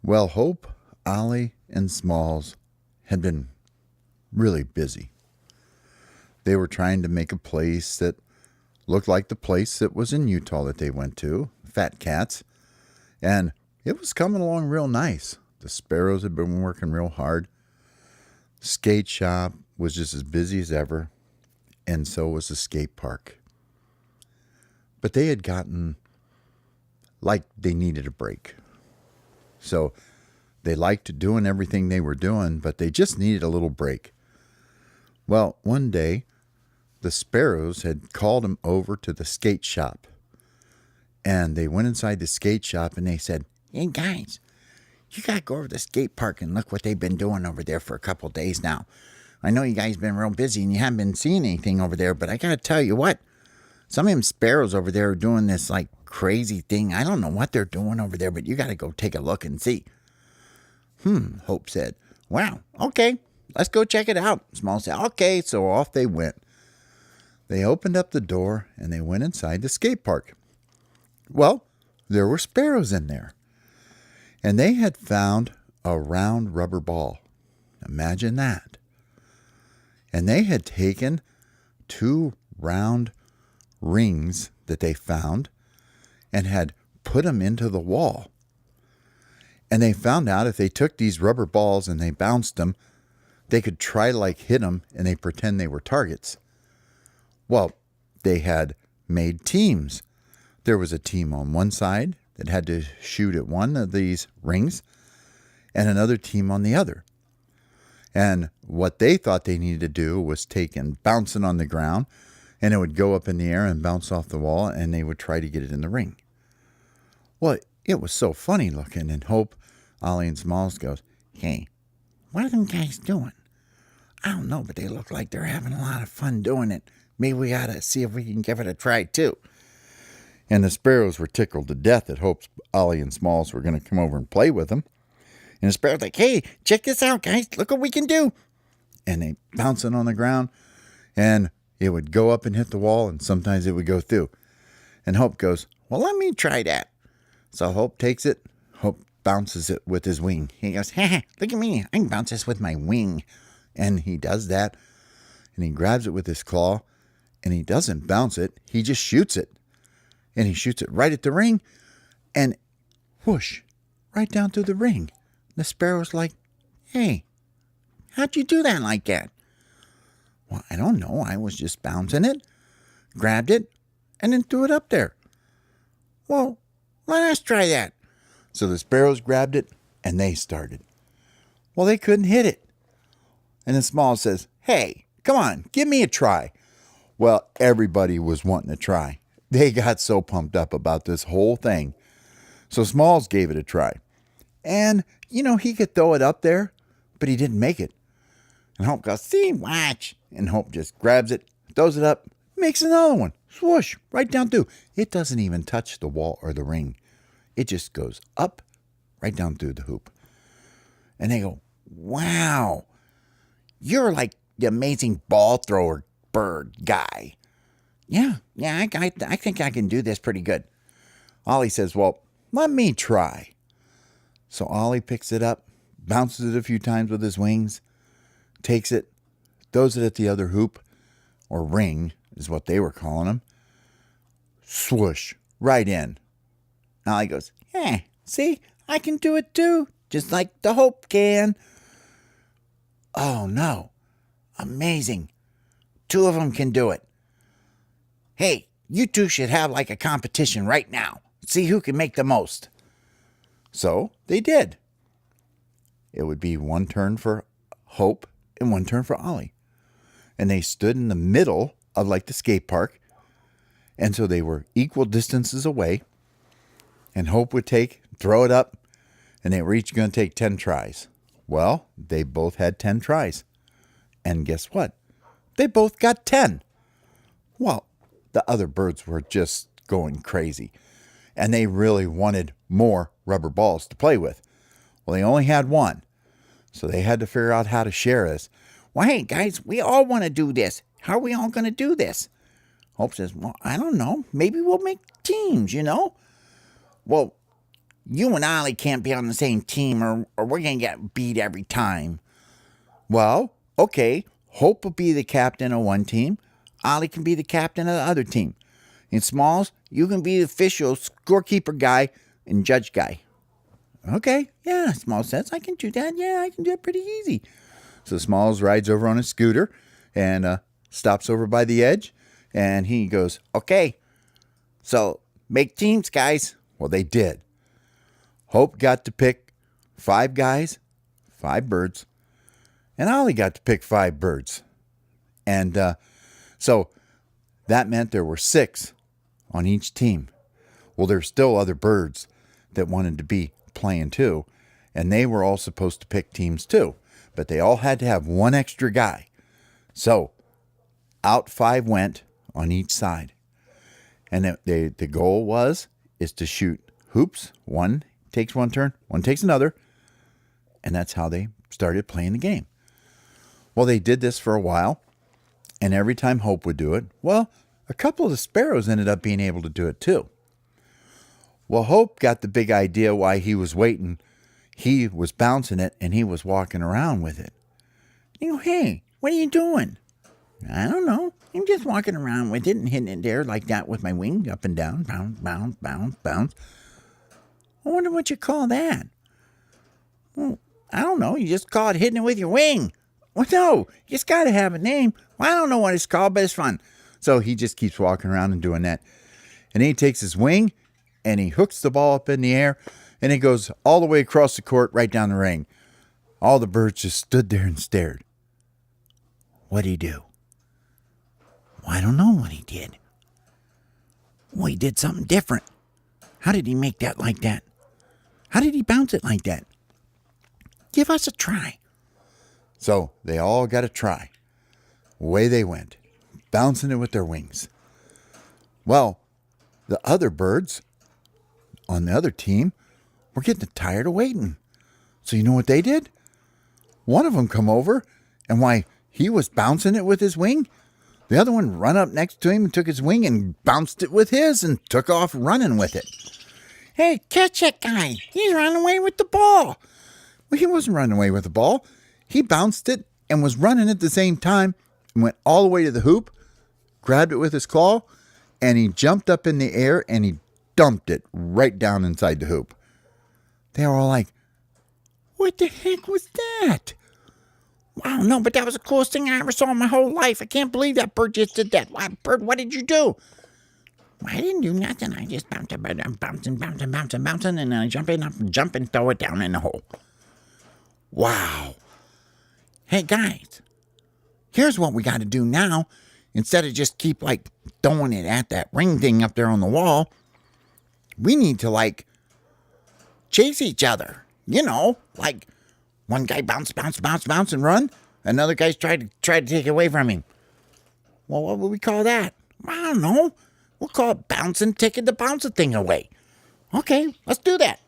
Well, Hope, Ollie, and Smalls had been really busy. They were trying to make a place that looked like the place that was in Utah that they went to, Fat Cats, and it was coming along real nice. The sparrows had been working real hard. Skate shop was just as busy as ever, and so was the skate park. But they had gotten like they needed a break. So they liked doing everything they were doing, but they just needed a little break. Well, one day, the sparrows had called them over to the skate shop. And they went inside the skate shop and they said, "Hey, guys, you got to go over to the skate park and look what they've been doing over there for a couple of days now. I know you guys been real busy and you haven't been seeing anything over there, but I got to tell you what. Some of them sparrows over there are doing this like crazy thing. I don't know what they're doing over there, but you got to go take a look and see." Hope said. "Wow, okay, let's go check it out." Small said, "Okay," so off they went. They opened up the door and they went inside the skate park. Well, there were sparrows in there. And they had found a round rubber ball. Imagine that. And they had taken two round rings that they found and had put them into the wall. And they found out if they took these rubber balls and they bounced them, they could try to hit them and they pretend they were targets. Well, they had made teams. There was a team on one side that had to shoot at one of these rings and another team on the other. And what they thought they needed to do was take and bounce it on the ground, and it would go up in the air and bounce off the wall, and they would try to get it in the ring. Well, it was so funny looking, and Hope, Ollie, and Smalls goes, "Hey, what are them guys doing? I don't know, but they look like they're having a lot of fun doing it. Maybe we ought to see if we can give it a try, too." And the sparrows were tickled to death that Hope's, Ollie, and Smalls were going to come over and play with them. And the sparrow's like, "Hey, check this out, guys. Look what we can do." And they bounce it on the ground, and it would go up and hit the wall, and sometimes it would go through. And Hope goes, "Well, let me try that." So Hope takes it. Hope bounces it with his wing. He goes, "Ha, look at me. I can bounce this with my wing." And he does that, and he grabs it with his claw, and he doesn't bounce it. He just shoots it. And he shoots it right at the ring, and whoosh, right down through the ring. The sparrow's like, "Hey, how'd you do that like that?" "Well, I don't know. I was just bouncing it, grabbed it, and then threw it up there." "Well, let us try that." So the sparrows grabbed it, and they started. Well, they couldn't hit it. And then Small says, "Hey, come on, give me a try." Well, everybody was wanting to try. They got so pumped up about this whole thing. So Smalls gave it a try. And, he could throw it up there, but he didn't make it. And Hope goes, "See, watch." And Hope just grabs it, throws it up, makes another one. Swoosh, right down through. It doesn't even touch the wall or the ring. It just goes up, right down through the hoop. And they go, "Wow, you're like the amazing ball thrower bird guy." Yeah, I think I can do this pretty good." Ollie says, "Well, let me try." So Ollie picks it up, bounces it a few times with his wings, takes it, throws it at the other hoop, or ring is what they were calling them. Swoosh, right in. Ollie goes, "See, I can do it too, just like the Hope can." Oh no, amazing. Two of them can do it. "Hey, you two should have like a competition right now. See who can make the most." So they did. It would be one turn for Hope and one turn for Ollie. And they stood in the middle of the skate park. And so they were equal distances away. And Hope would throw it up, and they were each going to take 10 tries. Well, they both had 10 tries. And guess what? They both got 10. Well, the other birds were just going crazy, and they really wanted more rubber balls to play with. Well, they only had one, so they had to figure out how to share this. "Well, hey, guys, we all want to do this. How are we all going to do this?" Hope says, "Well, I don't know. Maybe we'll make teams, Well, You and Ollie can't be on the same team or we're going to get beat every time. Well, okay, Hope will be the captain of one team. Ollie can be the captain of the other team. And Smalls, you can be the official scorekeeper guy and judge guy. Okay, yeah, Smalls says, I can do that. Yeah, I can do it pretty easy. So Smalls rides over on a scooter and stops over by the edge. And he goes, okay, so make teams, guys. Well, they did. Hope got to pick 5 guys, 5 birds. And Ollie got to pick 5 birds. And so that meant there were 6 on each team. Well, there's still other birds that wanted to be playing too. And they were all supposed to pick teams too. But they all had to have one extra guy. So out 5 went on each side. And the goal is to shoot hoops. One takes one turn, one takes another. And that's how they started playing the game. Well, they did this for a while. And every time Hope would do it, well, a couple of the sparrows ended up being able to do it too. Well, Hope got the big idea why he was waiting. He was bouncing it and he was walking around with it. You go, hey, what are you doing? I don't know. I'm just walking around with it and hitting it there like that with my wing up and down. Bounce, bounce, bounce, bounce. I wonder what you call that. Well, I don't know. You just call it hitting it with your wing. Well, no, it's got to have a name. Well, I don't know what it's called, but it's fun. So he just keeps walking around and doing that. And then he takes his wing and he hooks the ball up in the air and it goes all the way across the court right down the ring. All the birds just stood there and stared. What'd he do? Well, I don't know what he did. Well, he did something different. How did he make that like that? How did he bounce it like that? Give us a try. So they all got a try. Away they went, bouncing it with their wings. Well, the other birds on the other team were getting tired of waiting. So you know what they did? One of them come over, and while he was bouncing it with his wing, the other one run up next to him and took his wing and bounced it with his and took off running with it. Hey, catch that guy. He's running away with the ball. Well, he wasn't running away with the ball. He bounced it and was running at the same time and went all the way to the hoop, grabbed it with his claw, and he jumped up in the air and he dumped it right down inside the hoop. They were all like, what the heck was that? Wow, no, but that was the coolest thing I ever saw in my whole life. I can't believe that bird just did that. Wow, bird, what did you do? Well, I didn't do nothing. I just bounced, I'm bouncing, and then I jump and throw it down in the hole. Wow. Hey, guys, here's what we got to do now. Instead of just keep, throwing it at that ring thing up there on the wall, we need to, chase each other. You know, one guy bounce, and run. Another guy's try to take it away from him. Well, what would we call that? I don't know. We'll call it bouncing, taking the bouncing thing away. Okay, let's do that.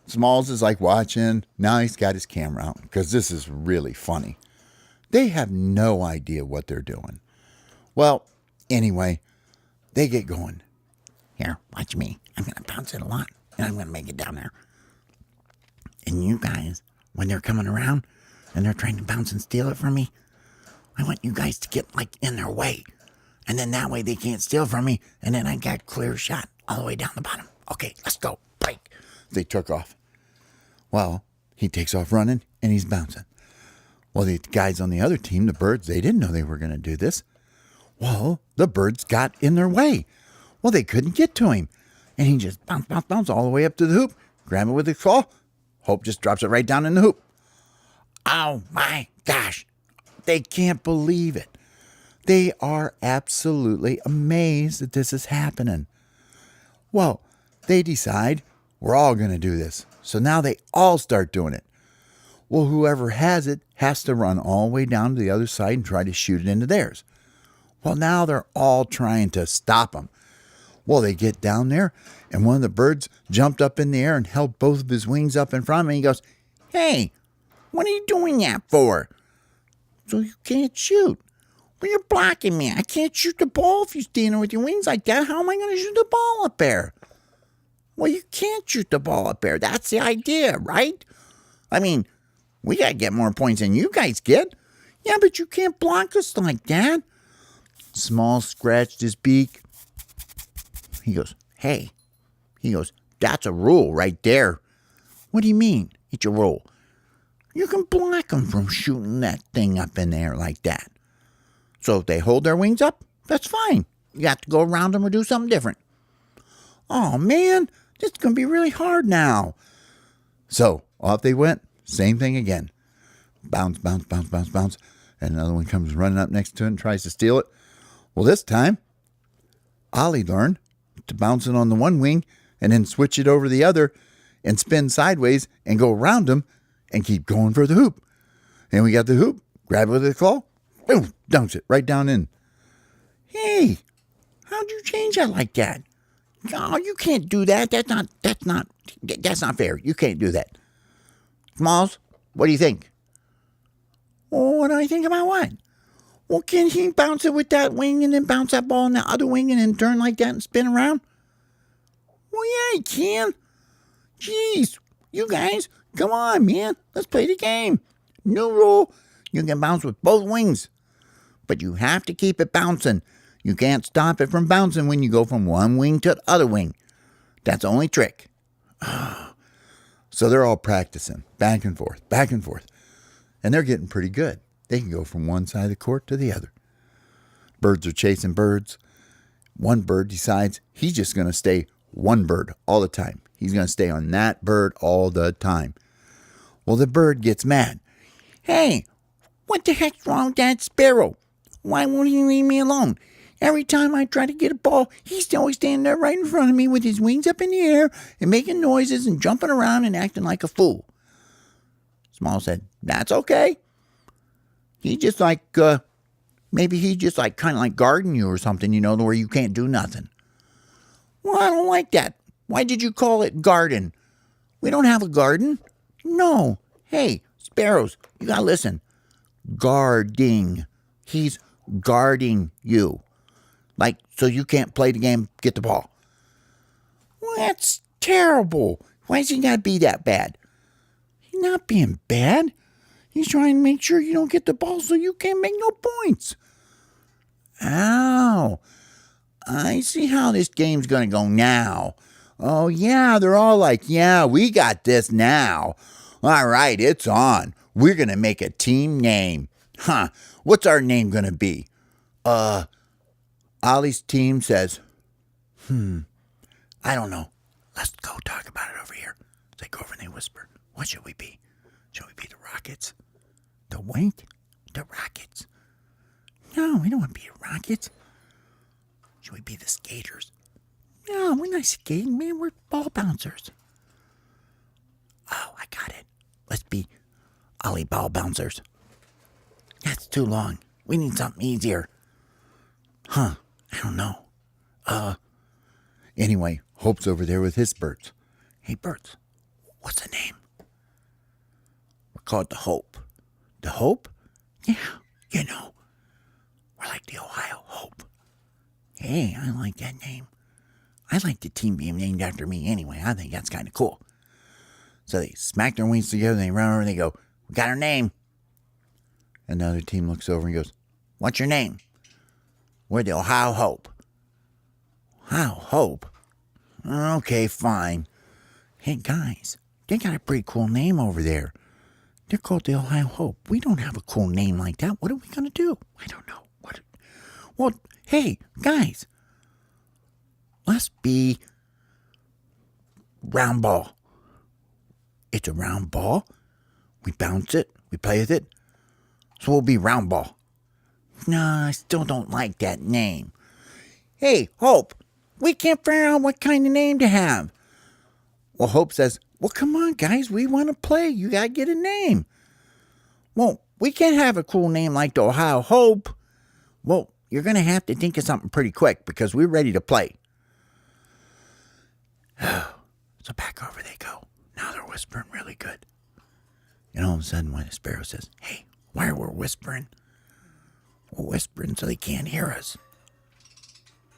Smalls is watching. Now he's got his camera out because this is really funny. They have no idea what they're doing. Well, anyway, they get going. Here, watch me. I'm going to bounce it a lot, and I'm going to make it down there. And you guys, when they're coming around and they're trying to bounce and steal it from me, I want you guys to get, in their way. And then that way they can't steal from me, and then I got clear shot all the way down the bottom. Okay, let's go. Break. They took off. Well, he takes off running, and he's bouncing. Well, the guys on the other team, the birds, they didn't know they were going to do this. Well, the birds got in their way. Well, they couldn't get to him. And he just bounce all the way up to the hoop, grab it with his claw. Hope just drops it right down in the hoop. Oh, my gosh. They can't believe it. They are absolutely amazed that this is happening. Well, they decide we're all going to do this. So now they all start doing it. Well, whoever has it has to run all the way down to the other side and try to shoot it into theirs. Well, now they're all trying to stop them. Well, they get down there, and one of the birds jumped up in the air and held both of his wings up in front of him. And he goes, hey, what are you doing that for? So you can't shoot. Well, you're blocking me. I can't shoot the ball if you're standing with your wings like that. How am I going to shoot the ball up there? Well, you can't shoot the ball up there. That's the idea, right? I mean, we got to get more points than you guys get. Yeah, but you can't block us like that. Smalls scratched his beak. He goes, hey. He goes, that's a rule right there. What do you mean, it's a rule? You can block them from shooting that thing up in there like that. So if they hold their wings up, that's fine. You have to go around them or do something different. Oh, man, this is going to be really hard now. So off they went. Same thing again. Bounce, bounce, bounce, bounce, bounce. And another one comes running up next to it and tries to steal it. Well, this time, Ollie learned to bounce it on the one wing and then switch it over the other and spin sideways and go around him and keep going for the hoop. And we got the hoop, grab it with the claw, boom, dunks it right down in. Hey, how'd you change that like that? Oh, you can't do that. That's not fair. You can't do that. Smalls, what do you think? Oh, what do I think about what? Well, can he bounce it with that wing and then bounce that ball on the other wing and then turn like that and spin around? Well, yeah, he can. Jeez, you guys, come on, man. Let's play the game. New rule, you can bounce with both wings. But you have to keep it bouncing. You can't stop it from bouncing when you go from one wing to the other wing. That's the only trick. So they're all practicing back and forth. And they're getting pretty good. They can go from one side of the court to the other. Birds are chasing birds. One bird decides he's just going to stay one bird all the time. He's going to stay on that bird all the time. Well, the bird gets mad. Hey, what the heck's wrong with that sparrow? Why won't he leave me alone? Every time I try to get a ball, he's always standing there right in front of me with his wings up in the air and making noises and jumping around and acting like a fool. Small said, that's okay. He just like, maybe he just like kind of like guarding you or something, where you can't do nothing. Well, I don't like that. Why did you call it garden? We don't have a garden. No. Hey, sparrows, you gotta listen. Guarding. He's guarding you. Like, so you can't play the game, get the ball. Well, that's terrible. Why does he gotta be that bad? He's not being bad. He's trying to make sure you don't get the ball so you can't make no points. Ow. I see how this game's going to go now. Oh, yeah, they're all like, yeah, we got this now. All right, it's on. We're going to make a team name. Huh, what's our name going to be? Ollie's team says, I don't know. Let's go talk about it over here. They go over and they whisper, what should we be? Should we be the Rockets? The what? The Rockets. No, we don't want to be the Rockets. Should we be the Skaters? No, we're not skating, man. We're ball bouncers. Oh, I got it. Let's be Ollie Ball Bouncers. That's too long. We need something easier. Huh, I don't know. Anyway, Hope's over there with his birds. Hey, birds, what's the name? We're called the Hope. The Hope? Yeah, we're like the Ohio Hope. Hey, I like that name. I like the team being named after me anyway. I think that's kind of cool. So they smack their wings together, they run over and they go, we got our name. And the other team looks over and goes, what's your name? We're the Ohio Hope. Ohio Hope? Okay, fine. Hey, guys, they got a pretty cool name over there. They're called the Ohio Hope. We don't have a cool name like that. What are we going to do? I don't know. Well, hey, guys, let's be round ball. It's a round ball. We bounce it. We play with it. So we'll be round ball. No, I still don't like that name. Hey, Hope, we can't figure out what kind of name to have. Well, Hope says, well, come on, guys. We want to play. You got to get a name. Well, we can't have a cool name like the Ohio Hope. Well, you're going to have to think of something pretty quick because we're ready to play. So back over they go. Now they're whispering really good. And all of a sudden, when the sparrow says, hey, why are we whispering? We're whispering so they can't hear us.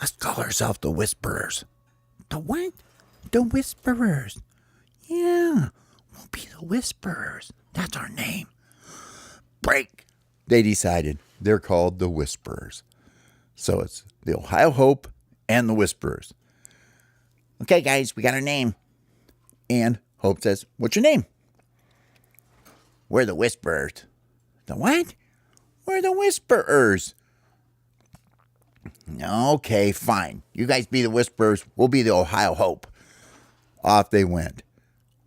Let's call ourselves the Whisperers. The what? The Whisperers. Yeah, we'll be the Whisperers. That's our name. Break. They decided they're called the Whisperers. So it's the Ohio Hope and the Whisperers. Okay, guys, we got our name. And Hope says, "What's your name?" We're the Whisperers. The what? We're the Whisperers. Okay, fine. You guys be the Whisperers. We'll be the Ohio Hope. Off they went.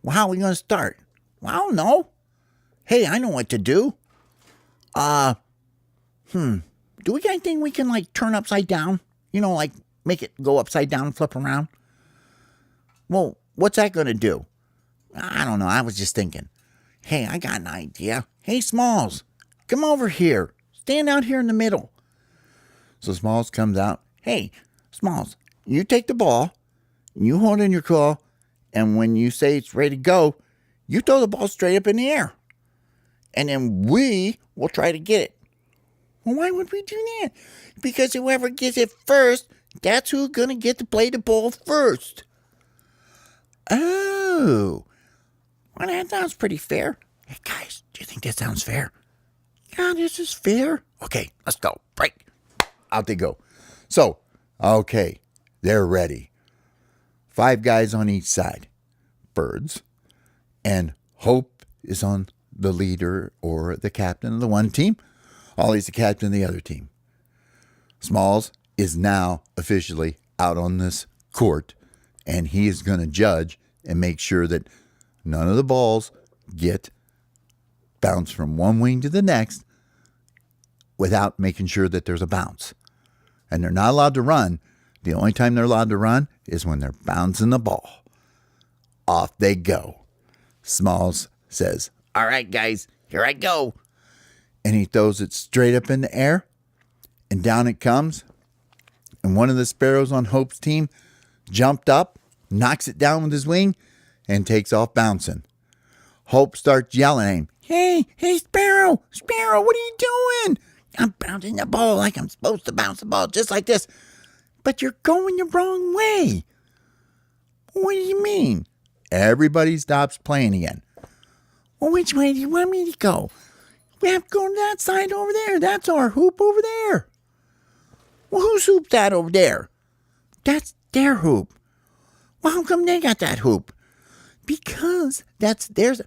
Well, how are we going to start? Well, I don't know. Hey, I know what to do. Do we guys think we can, like, turn upside down? You know, like, make it go upside down and flip around? Well, what's that going to do? I don't know. I was just thinking. Hey, I got an idea. Hey, Smalls, come over here. Stand out here in the middle. So Smalls comes out. Hey, Smalls, you take the ball, you hold in your claw, and when you say it's ready to go, you throw the ball straight up in the air. And then we will try to get it. Well, why would we do that? Because whoever gets it first, that's who's going to get to play the ball first. Oh. Well, that sounds pretty fair. Hey, guys, do you think that sounds fair? Yeah, this is fair. Okay, let's go. Break. Out they go. So, okay, they're ready. 5 guys on each side. Birds. And Hope is on the leader or the captain of the one team. Ollie's the captain of the other team. Smalls is now officially out on this court, and he is going to judge and make sure that none of the balls get bounced from one wing to the next without making sure that there's a bounce. And they're not allowed to run. The only time they're allowed to run is when they're bouncing the ball. Off they go. Smalls says, "All right, guys, here I go." And he throws it straight up in the air, and down it comes. And one of the sparrows on Hope's team jumped up, knocks it down with his wing, and takes off bouncing. Hope starts yelling at him. Hey, Sparrow, what are you doing? I'm bouncing the ball like I'm supposed to bounce the ball, just like this. But you're going the wrong way. What do you mean? Everybody stops playing again. Well, which way do you want me to go? We have to go to that side over there. That's our hoop over there. Well, whose hoop's that over there? That's their hoop. Well, how come they got that hoop? Because that's theirs.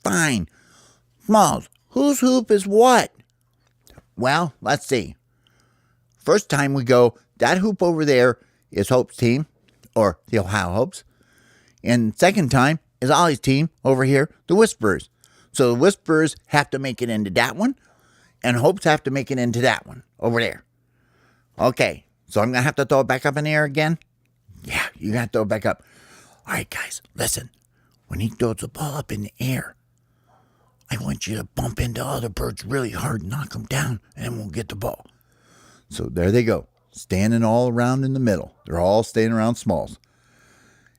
Fine. Smalls, whose hoop is what? Well, let's see. First time we go, that hoop over there is Hope's team, or the Ohio Hopes. And second time is Ollie's team over here, the Whisperers. So the Whisperers have to make it into that one, and Hopes have to make it into that one over there. Okay, so I'm going to have to throw it back up in the air again? Yeah, you got to throw it back up. All right, guys, listen. When he throws the ball up in the air, I want you to bump into other birds really hard and knock them down, and then we'll get the ball. So there they go, standing all around in the middle. They're all standing around Smalls.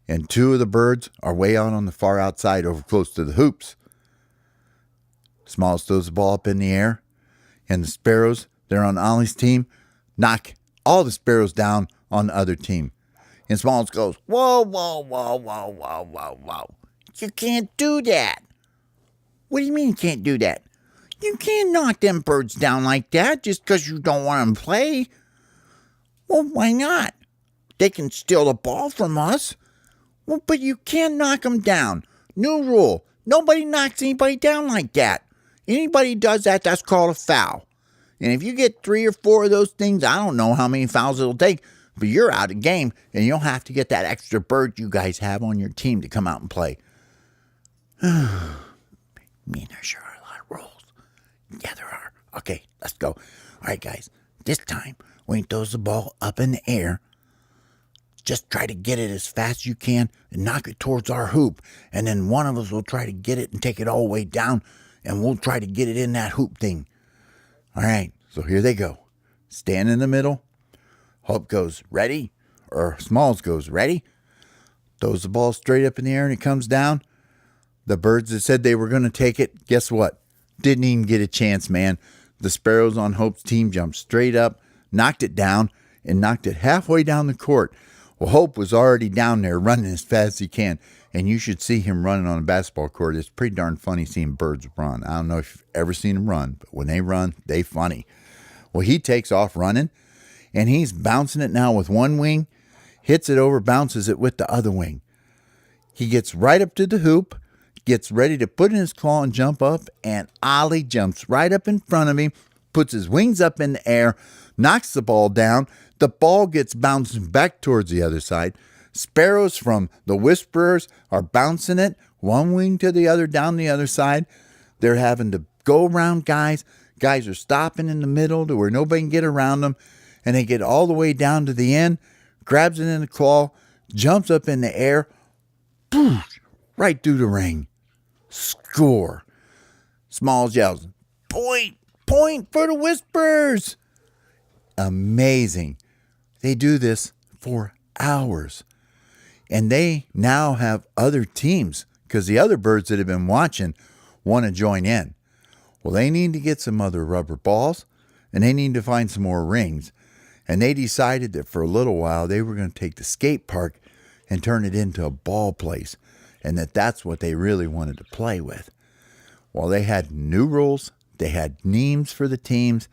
And 2 of the birds are way out on the far outside over close to the hoops. Smalls throws the ball up in the air, and the sparrows, they're on Ollie's team, knock all the sparrows down on the other team. And Smalls goes, Whoa. You can't do that. What do you mean you can't do that? You can't knock them birds down like that just because you don't want them to play. Well, why not? They can steal the ball from us. Well, but you can't knock them down. New rule. Nobody knocks anybody down like that. Anybody does that, that's called a foul. And if you get 3 or 4 of those things, I don't know how many fouls it'll take, but you're out of game, and you'll have to get that extra bird you guys have on your team to come out and play. Man, there sure are a lot of rules. Yeah, there are. Okay, let's go. All right, guys. This time, when he throws the ball up in the air, just try to get it as fast as you can and knock it towards our hoop. And then one of us will try to get it and take it all the way down, and we'll try to get it in that hoop thing. All right, so here they go. Stand in the middle. Hope goes, ready? Or Smalls goes, ready? Throws the ball straight up in the air and it comes down. The birds that said they were going to take it, guess what? Didn't even get a chance, man. The sparrows on Hope's team jumped straight up, knocked it down, and knocked it halfway down the court. Well, Hope was already down there running as fast as he can, and you should see him running on a basketball court. It's pretty darn funny seeing birds run. I don't know if you've ever seen them run, but when they run, they funny. Well, he takes off running, and he's bouncing it now with one wing, hits it over, bounces it with the other wing. He gets right up to the hoop, gets ready to put in his claw and jump up, and Ollie jumps right up in front of him, puts his wings up in the air, knocks the ball down. The ball gets bouncing back towards the other side. Sparrows from the Whisperers are bouncing it, one wing to the other, down the other side. They're having to go around guys. Guys are stopping in the middle to where nobody can get around them, and they get all the way down to the end, grabs it in the claw, jumps up in the air, right through the ring. Score. Smalls yells, "Point, point for the Whisperers." Amazing. They do this for hours. And they now have other teams because the other birds that have been watching want to join in. Well, they need to get some other rubber balls, and they need to find some more rings. And they decided that for a little while they were going to take the skate park and turn it into a ball place, and that's what they really wanted to play with. Well, they had new rules, they had names for the teams,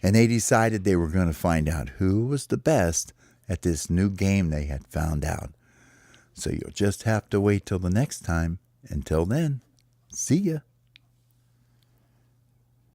and they decided they were going to find out who was the best at this new game they had found out. So you'll just have to wait till the next time. Until then, see ya.